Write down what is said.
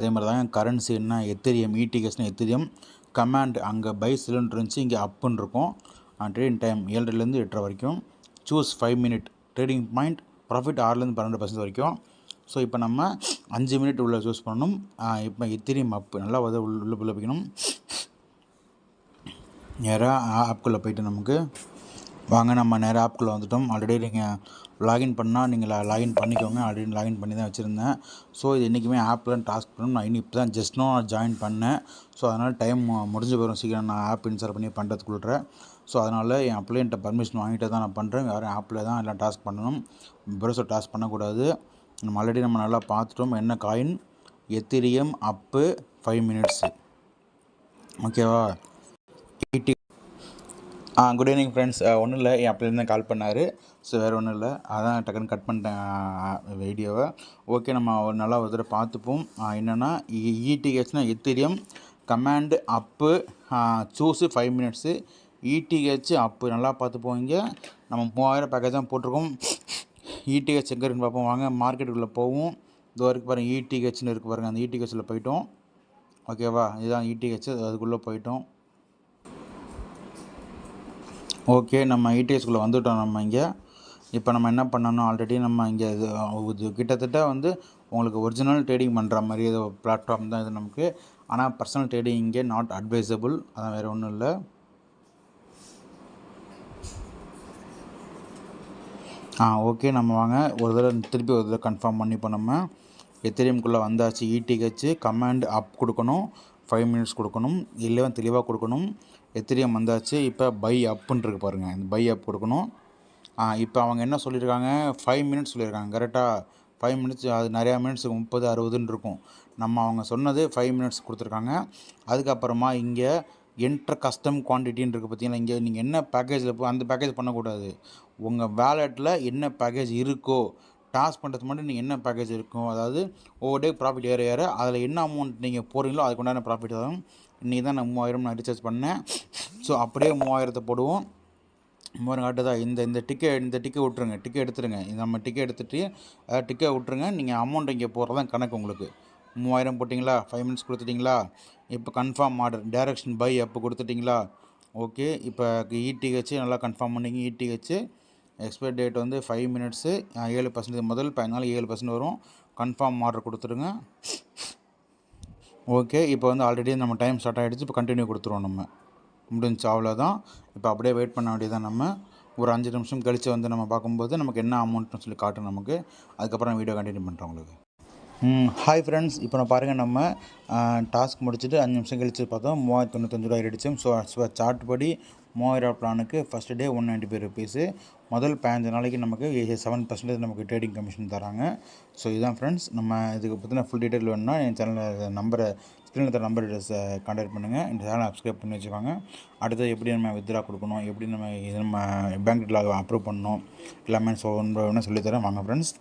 அதே மாதிரி தாங்க கரன்சி என்ன எத்திரியம் இடிகேஸ்னு எத்திரியம் கமாண்ட் அங்கே பை சிலிண்டர் இருந்துச்சு, இங்கே அப்புன்னு இருக்கும். ட்ரேடிங் டைம் 7லேருந்து 8:30 வரைக்கும். Choose 5 minute trading point profit 6லேருந்து 12% வரைக்கும். ஸோ இப்போ நம்ம 5 மினிட் உள்ள சூஸ் பண்ணணும். இப்போ எத்திரியம் அப்பு நல்லா உள்ள வைக்கணும். நேராக ஆப்குள்ளே போய்ட்டு நமக்கு வாங்க, நம்ம நேராக ஆப்குள்ளே வந்துட்டோம். ஆல்ரெடி நீங்கள் லாகின் பண்ணால் நீங்கள் லாகின் பண்ணிக்கோங்க. ஆல்ரெடி லாகின் பண்ணி தான் வச்சுருந்தேன். ஸோ இது என்றைக்குமே ஆப்பில் டாஸ்க் பண்ணணும். நான் இன்னும் இப்போ தான் ஜஸ்ட் ஜாயின் பண்ணேன். ஸோ அதனால் டைம் முடிஞ்சு போயிடும் சீக்கிரம் நான் ஆப் இன்ஸ்டால் பண்ணி பண்ணுறதுக்குள்ள. ஸோ அதனால் என் அப்ளைன்ட்ட பர்மிஷன் வாங்கிட்டு தான் நான் பண்ணுறேன். யாரும் ஆப்பில் தான் எல்லாம் டாஸ்க் பண்ணணும், ப்ரௌசர் டாஸ்க் பண்ணக்கூடாது. நம்ம ஆல்ரெடி நம்ம நல்லா பார்த்துட்டோம். என்ன காயின் எத்திரியம் அப்பு 5 மினிட்ஸு. ஓகேவா? Good evening friends. ஒன்றும் இல்லை, என் அப்லேருந்து கால் பண்ணார். ஸோ வேறு ஒன்றும் இல்லை, அதான் டக்குன்னு கட் பண்ணிட்டேன் வீடியோவை. ஓகே, நம்ம நல்லா ஒரு தடவை பார்த்துப்போம். என்னென்னா இடிஹெச்னா எத்திரியம் கமாண்டு அப்பு சூஸு 5 மினிட்ஸு இடிஹெச் அப்பு நல்லா பார்த்துப்போம். இங்கே நம்ம 3000 பேக்கேஜ் தான் போட்டிருக்கோம். இடிஹெச் எங்கே இருக்குன்னு பார்ப்போம். வாங்க மார்க்கெட்டுக்குள்ளே போவோம். இது வரைக்கும் பாருங்கள் இடிஹெச்னு இருக்குது பாருங்கள், அந்த இடிஹெச்சில் போயிட்டோம். ஓகேவா? இதுதான் இடிஹெச், அதுக்குள்ளே போயிட்டோம். ஓகே, நம்ம இடிஎஸ்குள்ளே வந்துவிட்டோம். நம்ம இங்கே இப்போ நம்ம என்ன பண்ணணும், ஆல்ரெடி நம்ம இங்கே இது கிட்டத்தட்ட வந்து உங்களுக்கு ஒரிஜினல் ட்ரேடிங் பண்ணுற மாதிரி ஏதோ பிளாட்ஃபார்ம் தான் இது நமக்கு. ஆனால் பர்சனல் ட்ரேடிங் இங்கே நாட் அட்வைசபிள், அதான் வேறு ஒன்றும் இல்லை. ஓகே, நம்ம வாங்க ஒரு தடவை திருப்பி ஒரு தடவை கன்ஃபார்ம் பண்ணி இப்போ நம்ம எத்திரியம்குள்ளே வந்தாச்சு. இடிஹெச் கமாண்ட் அப் கொடுக்கணும், 5 மினிட்ஸ் கொடுக்கணும், 11 தெளிவாக கொடுக்கணும். எத்திரியம் வந்தாச்சு. இப்போ பை அப்புன்னு இருக்கு பாருங்கள், இந்த பை அப் கொடுக்கணும். இப்போ அவங்க என்ன சொல்லியிருக்காங்க, 5 மினிட்ஸ் சொல்லியிருக்காங்க. கரெக்டாக 5 மினிட்ஸ், அது நிறையா மினிட்ஸுக்கு 30 60ன்னு இருக்கும். நம்ம அவங்க சொன்னது 5 மினிட்ஸ் கொடுத்துருக்காங்க. அதுக்கப்புறமா இங்கே என்டர் கஸ்டம் குவான்டிட்டின்னு இருக்குது பார்த்தீங்கன்னா, இங்கே நீங்கள் என்ன பேக்கேஜில் அந்த பேக்கேஜ் பண்ணக்கூடாது. உங்கள் வேலெட்டில் என்ன பேக்கேஜ் இருக்கோ, டாஸ்க் பண்ணுறது மட்டும் நீங்கள் என்ன பேக்கேஜ் இருக்கும், அதாவது ஒவ்வொரு டே ப்ராஃபிட் ஏற ஏற அதில் என்ன அமௌண்ட் நீங்கள் போகிறீங்களோ அதுக்கு உண்டான ப்ராஃபிட் தான். இன்றைக்கி தான் நான் 3000 நான் ரீசார்ஜ் பண்ணேன். ஸோ அப்படியே 3000 போடுவோம். 3000 காட்டுதா? இந்த டிக்கெட் விட்ருங்க, டிக்கெட் எடுத்துருங்க. நம்ம டிக்கெட் எடுத்துகிட்டு டிக்கெட் விட்ருங்க. நீங்கள் அமௌண்ட் இங்கே போடுறதான் கணக்கு உங்களுக்கு. 3000 போட்டிங்களா, 5 மினிட்ஸ் கொடுத்துட்டிங்களா. இப்போ கன்ஃபார்ம் ஆர்டர் டைரக்ஷன் பை அப்போ கொடுத்துட்டிங்களா. ஓகே, இப்போ இடிஹெச் நல்லா கன்ஃபார்ம் பண்ணிங்க. இடிஹெச் எக்ஸ்பைரி டேட் வந்து 5 மினிட்ஸு 7% முதல் 7% வரும். கன்ஃபார்ம் ஆர்டர் கொடுத்துருங்க. ஓகே, இப்போ வந்து ஆல்ரெடி நம்ம டைம் ஸ்டார்ட் ஆகிடுச்சு. இப்போ கண்டினியூ கொடுத்துருவோம். நம்ம முடிஞ்சு அவ்வளோதான். இப்போ அப்படியே வெயிட் பண்ண வேண்டியதான். நம்ம ஒரு 5 நிமிஷம் கழித்து வந்து நம்ம பார்க்கும்போது நமக்கு என்ன அமௌண்ட்னு சொல்லி காட்டும் நமக்கு. அதுக்கப்புறம் வீடியோ கண்டினியூ பண்ணுறோம் உங்களுக்கு. ஹாய் ஃப்ரெண்ட்ஸ், இப்போ நான் பாருங்கள், நம்ம டாஸ்க் முடிச்சுட்டு 5 நிமிஷம் கழித்து பார்த்தோம் 3095 ஆகிடுச்சு. ஸோ சார்ட் படி 3000 பிளானுக்கு ஃபஸ்ட் டே 195 ருபீஸு. முதல் 15 நாளைக்கு நமக்கு 7% நமக்கு ட்ரேடிங் கமிஷன் தராங்க. ஸோ இதுதான் ஃப்ரெண்ட்ஸ். நம்ம இதுக்கு பற்றின ஃபுல் டீட்டெயில் வேணும்னா என் சேனலில் நம்பரை ஸ்க்ரீனில் தர நம்பர் கான்டாக்ட் பண்ணுங்கள். இந்த சேனலை சப்ஸ்கிரைப் பண்ணி வச்சுக்கோங்க. அடுத்து எப்படி நம்ம வித்ட்ரா கொடுக்கணும், எப்படி நம்ம பேங்க் அப்ரூவ் பண்ணணும் எல்லாமே சொல்லித்தரேன். வாங்க ஃப்ரெண்ட்ஸ்.